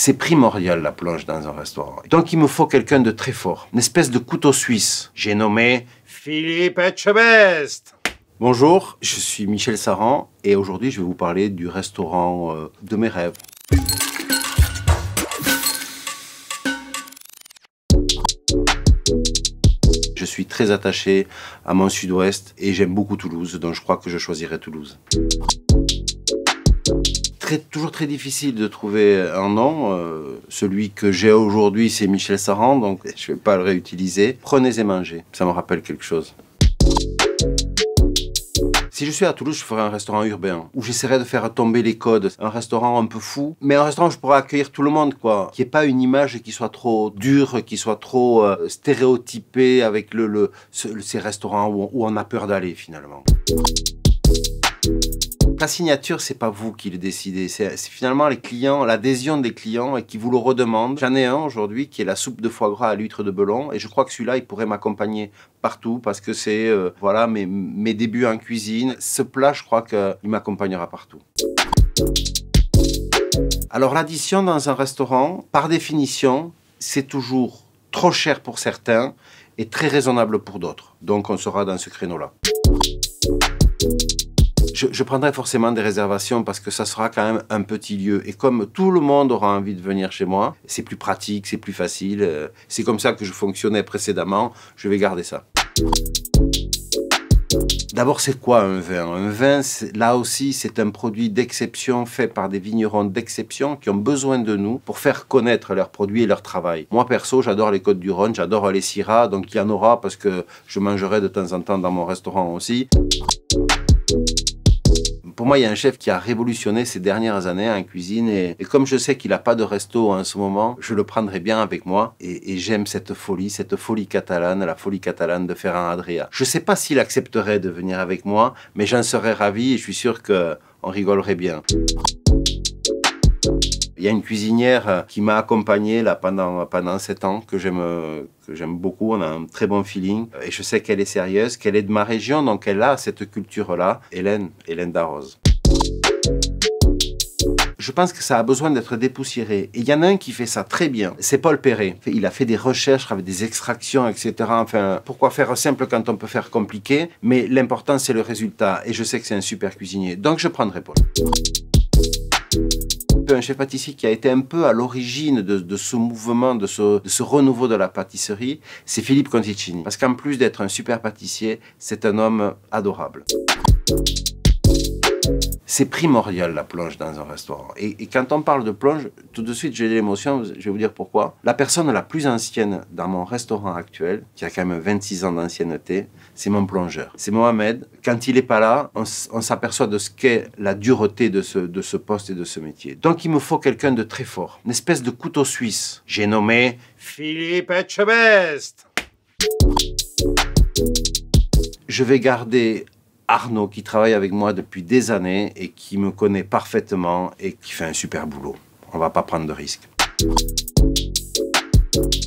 C'est primordial la plonge dans un restaurant. Donc il me faut quelqu'un de très fort, une espèce de couteau suisse. J'ai nommé Philippe Etchebest. Bonjour, je suis Michel Saran et aujourd'hui je vais vous parler du restaurant de mes rêves. Je suis très attaché à mon sud-ouest et j'aime beaucoup Toulouse, donc je crois que je choisirai Toulouse. Toujours très difficile de trouver un nom. Celui que j'ai aujourd'hui, c'est Michel Saran, donc je ne vais pas le réutiliser. Prenez et mangez, ça me rappelle quelque chose. Si je suis à Toulouse, je ferai un restaurant urbain où j'essaierai de faire tomber les codes. Un restaurant un peu fou, mais un restaurant où je pourrais accueillir tout le monde, quoi. Qu'il n'y ait pas une image qui soit trop dure, qui soit trop stéréotypée avec ces restaurants où on a peur d'aller, finalement. La signature, c'est pas vous qui le décidez, c'est finalement les clients, l'adhésion des clients et qui vous le redemandent. J'en ai un aujourd'hui qui est la soupe de foie gras à l'huître de Belon et je crois que celui-là, il pourrait m'accompagner partout parce que c'est voilà mes débuts en cuisine. Ce plat, je crois qu'il m'accompagnera partout. Alors l'addition dans un restaurant, par définition, c'est toujours trop cher pour certains et très raisonnable pour d'autres. Donc on sera dans ce créneau-là. Je prendrai forcément des réservations parce que ça sera quand même un petit lieu. Et comme tout le monde aura envie de venir chez moi, c'est plus pratique, c'est plus facile. C'est comme ça que je fonctionnais précédemment. Je vais garder ça. D'abord, c'est quoi un vin? Un vin, là aussi, c'est un produit d'exception fait par des vignerons d'exception qui ont besoin de nous pour faire connaître leurs produits et leur travail. Moi, perso, j'adore les Côtes-du-Rhône, j'adore les Syrahs, donc il y en aura parce que je mangerai de temps en temps dans mon restaurant aussi. Pour moi, il y a un chef qui a révolutionné ces dernières années en cuisine et comme je sais qu'il n'a pas de resto en ce moment, je le prendrai bien avec moi et j'aime cette folie catalane, la folie catalane de Ferran Adrià. Je ne sais pas s'il accepterait de venir avec moi, mais j'en serais ravi et je suis sûr qu'on rigolerait bien. Il y a une cuisinière qui m'a accompagné là, pendant 7 ans, que j'aime beaucoup, on a un très bon feeling. Et je sais qu'elle est sérieuse, qu'elle est de ma région, donc elle a cette culture-là. Hélène Darroze. Je pense que ça a besoin d'être dépoussiéré. Et il y en a un qui fait ça très bien, c'est Paul Perret. Il a fait des recherches avec des extractions, etc. Enfin, pourquoi faire simple quand on peut faire compliqué? Mais l'important, c'est le résultat. Et je sais que c'est un super cuisinier. Donc je prendrai Paul. Un chef pâtissier qui a été un peu à l'origine de ce mouvement, de ce renouveau de la pâtisserie, c'est Philippe Conticini. Parce qu'en plus d'être un super pâtissier, c'est un homme adorable. C'est primordial la plonge dans un restaurant. Et quand on parle de plonge, tout de suite j'ai de l'émotion, je vais vous dire pourquoi. La personne la plus ancienne dans mon restaurant actuel, qui a quand même 26 ans d'ancienneté, c'est mon plongeur. C'est Mohamed. Quand il n'est pas là, on s'aperçoit de ce qu'est la dureté de ce poste et de ce métier. Donc il me faut quelqu'un de très fort, une espèce de couteau suisse. J'ai nommé Philippe Etchebest. Je vais garder Arnaud, qui travaille avec moi depuis des années et qui me connaît parfaitement et qui fait un super boulot. On ne va pas prendre de risques.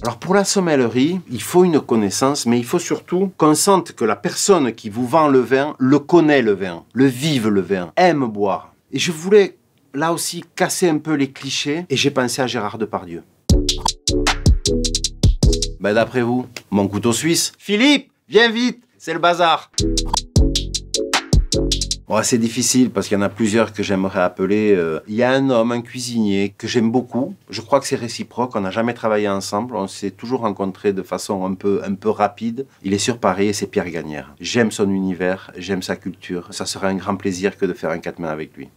Alors pour la sommellerie, il faut une connaissance, mais il faut surtout qu'on sente que la personne qui vous vend le vin le connaît le vin, le vive le vin, aime boire. Et je voulais là aussi casser un peu les clichés et j'ai pensé à Gérard Depardieu. Ben d'après vous, mon couteau suisse. Philippe, viens vite, c'est le bazar. Bon, c'est difficile parce qu'il y en a plusieurs que j'aimerais appeler. Il y a un homme, un cuisinier que j'aime beaucoup. Je crois que c'est réciproque. On n'a jamais travaillé ensemble. On s'est toujours rencontrés de façon un peu rapide. Il est sur Paris et c'est Pierre Gagnère. J'aime son univers, j'aime sa culture. Ça serait un grand plaisir que de faire un 4 mains avec lui.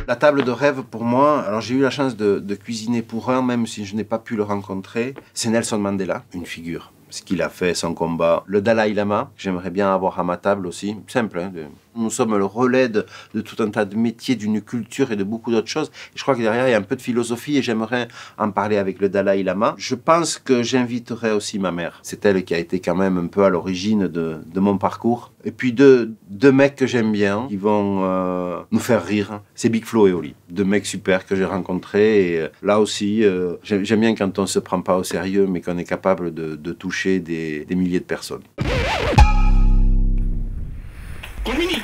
La table de rêve pour moi, alors j'ai eu la chance de cuisiner pour un, même si je n'ai pas pu le rencontrer. C'est Nelson Mandela, une figure. Ce qu'il a fait, son combat. Le Dalai Lama, j'aimerais bien avoir à ma table aussi. Simple, hein, nous sommes le relais de tout un tas de métiers, d'une culture et de beaucoup d'autres choses. Et je crois que derrière, il y a un peu de philosophie et j'aimerais en parler avec le Dalai Lama. Je pense que j'inviterai aussi ma mère. C'est elle qui a été quand même un peu à l'origine de mon parcours. Et puis deux mecs que j'aime bien, qui vont nous faire rire. C'est Big Flo et Oli. Deux mecs super que j'ai rencontrés. Et là aussi, j'aime bien quand on ne se prend pas au sérieux, mais qu'on est capable de toucher des milliers de personnes. Communique.